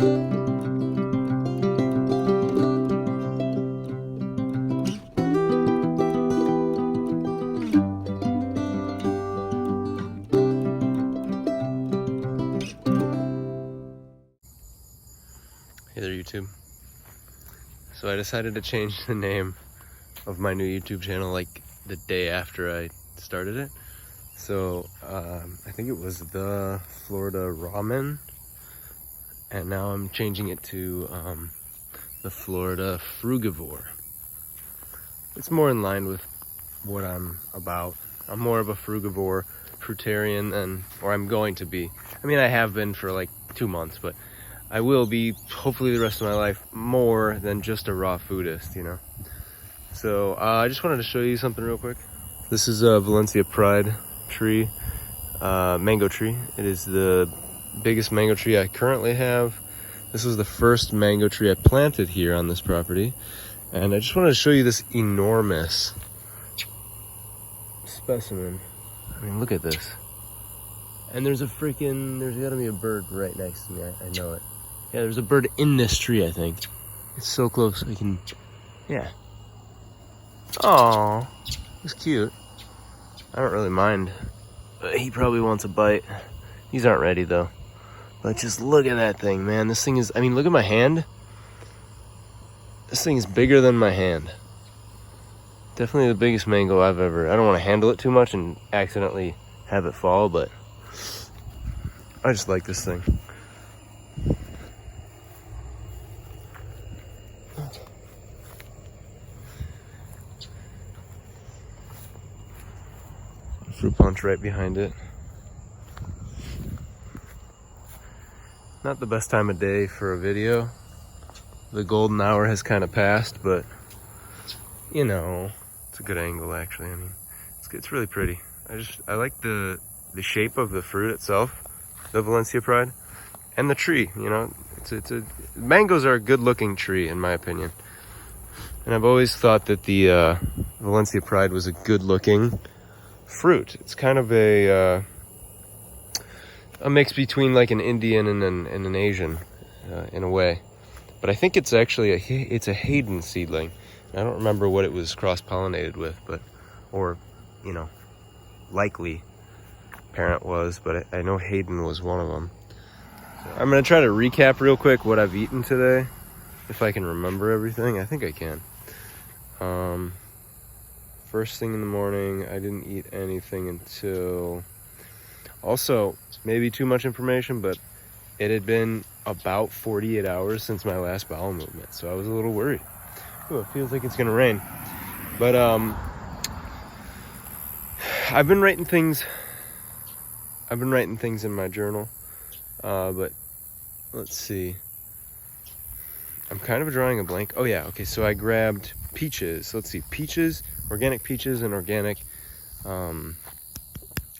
Hey there, YouTube. So I decided to change the name of my new YouTube channel like the day after I started it. So I think it was the Florida Ramen, and now I'm changing it to the Florida Frugivore. It's more in line with what I'm about. I'm more of a frugivore, fruitarian, or I'm going to be. I mean, I have been for like 2 months, but I will be, hopefully the rest of my life, more than just a raw foodist, you know? So I just wanted to show you something real quick. This is a Valencia Pride tree, mango tree. It is the biggest mango tree I currently have. This was the first mango tree I planted here on this property. And I just wanted to show you this enormous specimen. I mean, look at this. And there's gotta be a bird right next to me, I know it. Yeah, there's a bird in this tree, I think. It's so close, yeah. Aww, it's cute. I don't really mind, but he probably wants a bite. These aren't ready though. But just look at that thing, man. This thing is, I mean, look at my hand. This thing is bigger than my hand. Definitely the biggest mango I've ever, I don't want to handle it too much and accidentally have it fall, but I just like this thing. Fruit punch right behind it. Not the best time of day for a video. The golden hour has kind of passed, but you know, it's a good angle actually. I mean, it's really pretty. I like the shape of the fruit itself, the Valencia Pride, and the tree. You know, mangoes are a good-looking tree in my opinion, and I've always thought that the Valencia Pride was a good-looking fruit. It's kind of a mix between like an Indian and an Asian in a way, but I think it's actually it's a Hayden seedling. I don't remember what it was cross-pollinated with, or you know, likely parent was, but I know Hayden was one of them. So I'm gonna try to recap real quick what I've eaten today, if I can remember everything. I think I can. First thing in the morning, I didn't eat anything until, also, maybe too much information, but it had been about 48 hours since my last bowel movement, so I was a little worried. Ooh, it feels like it's gonna rain. But I've been writing things in my journal, but let's see. I'm kind of drawing a blank. Oh yeah, okay, so I grabbed peaches. Let's see, peaches, organic peaches and organic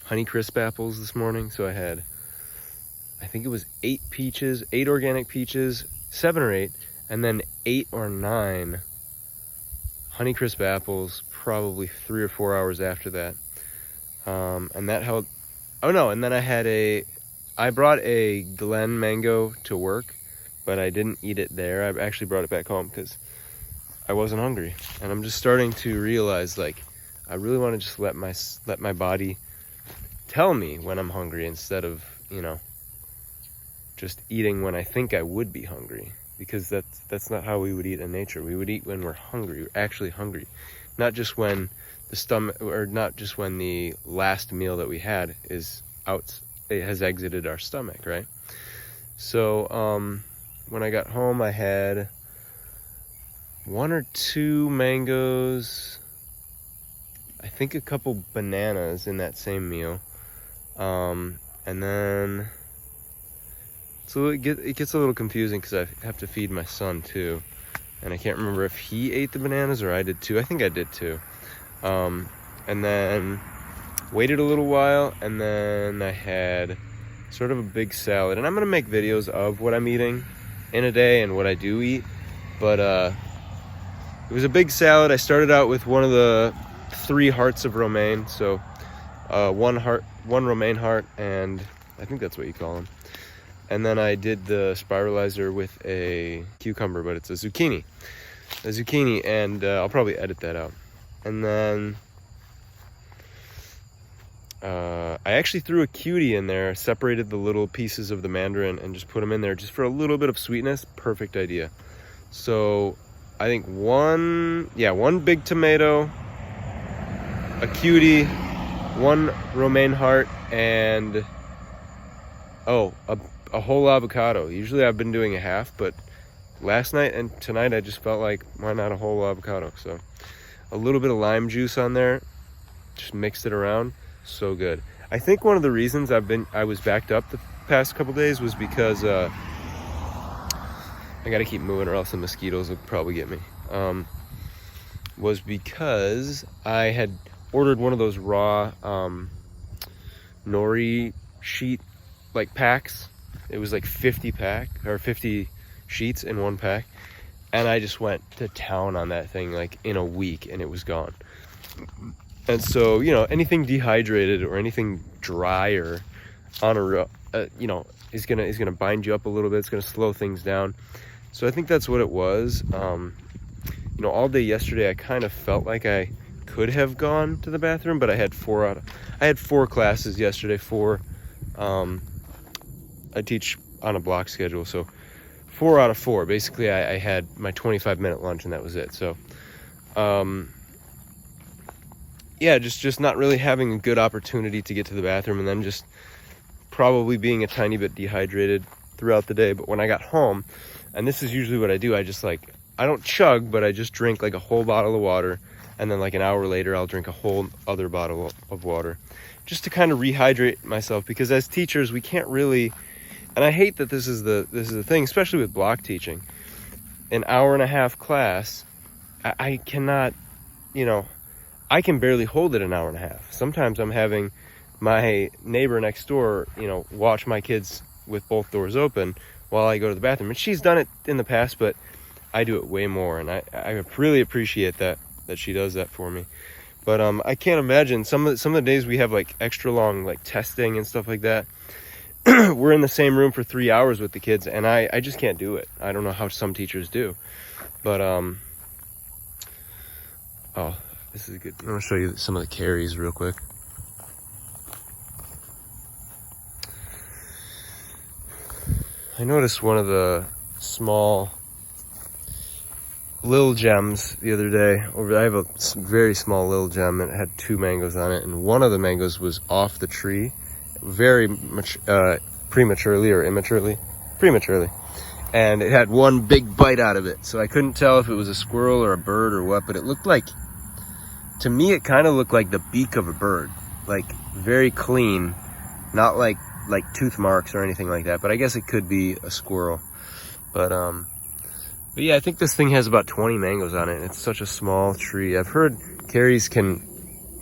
Honeycrisp apples this morning. So I had, I think it was 8 organic peaches, 7 or 8, and then 8 or 9 Honeycrisp apples, probably 3 or 4 hours after that. And that held, oh no, and then I brought a Glen mango to work, but I didn't eat it there. I actually brought it back home because I wasn't hungry. And I'm just starting to realize, like, I really want to just let my body tell me when I'm hungry instead of, you know, just eating when I think I would be hungry, because that's not how we would eat in nature. We would eat when we're hungry, we're actually hungry, not just when the stomach, or not just when the last meal that we had is out, it has exited our stomach, right? So when I got home, I had 1 or 2 mangoes, I think a couple bananas in that same meal, and then so it gets a little confusing because I have to feed my son too, and I can't remember if he ate the bananas or I did too. I think I did too. And then waited a little while, and then I had sort of a big salad. And I'm gonna make videos of what I'm eating in a day and what I do eat, but it was a big salad. I started out with one of the 3 hearts of romaine, so one romaine heart, and I think that's what you call them, And then I did the spiralizer with a cucumber, but it's a zucchini. And I'll probably edit that out. And then I actually threw a cutie in there, separated the little pieces of the mandarin and just put them in there just for a little bit of sweetness. Perfect idea. So I think one big tomato, a cutie, one romaine heart, and a whole avocado. Usually I've been doing a half, but last night and tonight I just felt like, why not a whole avocado? So a little bit of lime juice on there, just mixed it around. So good. I think one of the reasons I was backed up the past couple days was because I gotta keep moving or else the mosquitoes will probably get me. Was because I had ordered one of those raw nori sheet like packs. It was like 50 sheets in one pack, and I just went to town on that thing like in a week, and it was gone. And so, you know, anything dehydrated or anything drier on is gonna bind you up a little bit. It's gonna slow things down. So I think that's what it was. You know, all day yesterday I kind of felt like I could have gone to the bathroom, but I had four classes yesterday. I teach on a block schedule, so 4 out of 4. Basically, I had my 25-minute lunch, and that was it. So, yeah, just not really having a good opportunity to get to the bathroom, and then just probably being a tiny bit dehydrated throughout the day. But when I got home, and this is usually what I do, I don't chug, but I just drink like a whole bottle of water, and then like an hour later, I'll drink a whole other bottle of water, just to kind of rehydrate myself. Because as teachers, we can't really, and I hate that this is the thing, especially with block teaching. An hour-and-a-half class, I cannot, you know, I can barely hold it an hour and a half. Sometimes I'm having my neighbor next door, you know, watch my kids with both doors open while I go to the bathroom. And she's done it in the past, but I do it way more. And I really appreciate that she does that for me. But I can't imagine some of the days we have like extra long like testing and stuff like that. We're in the same room for 3 hours with the kids, and I just can't do it. I don't know how some teachers do. But oh, this is good. I'm gonna show you some of the carries real quick. I noticed one of the small Lil Gems the other day. I have a very small Lil Gem, and it had 2 mangoes on it, and one of the mangoes was off the tree, very much prematurely, and it had one big bite out of it. So I couldn't tell if it was a squirrel or a bird or what, but it looked like, to me, it kind of looked like the beak of a bird, like very clean, not like tooth marks or anything like that. But I guess it could be a squirrel. But yeah, I think this thing has about 20 mangoes on it. It's such a small tree. I've heard carries can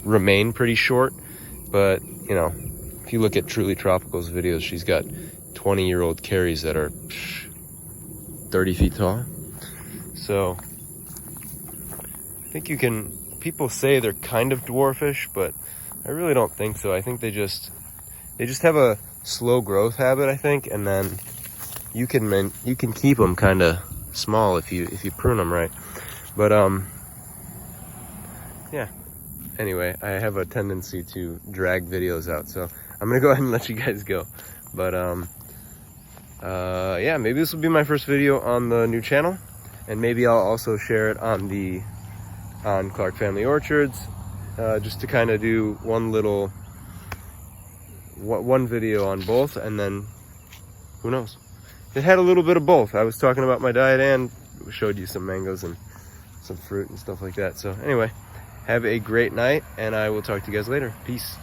remain pretty short, but you know, if you look at Truly Tropical's videos, she's got 20-year-old carries that are 30 feet tall. So I think people say they're kind of dwarfish, but I really don't think so. I think they just have a slow growth habit, I think, and then you can keep them kind of small if you prune them right. But yeah, anyway, I have a tendency to drag videos out, so I'm gonna go ahead and let you guys go. But yeah, maybe this will be my first video on the new channel, and maybe I'll also share it on Clark Family Orchards, just to kind of do one video on both, and then who knows, it had a little bit of both. I was talking about my diet and showed you some mangoes and some fruit and stuff like that. So anyway, have a great night, and I will talk to you guys later. Peace.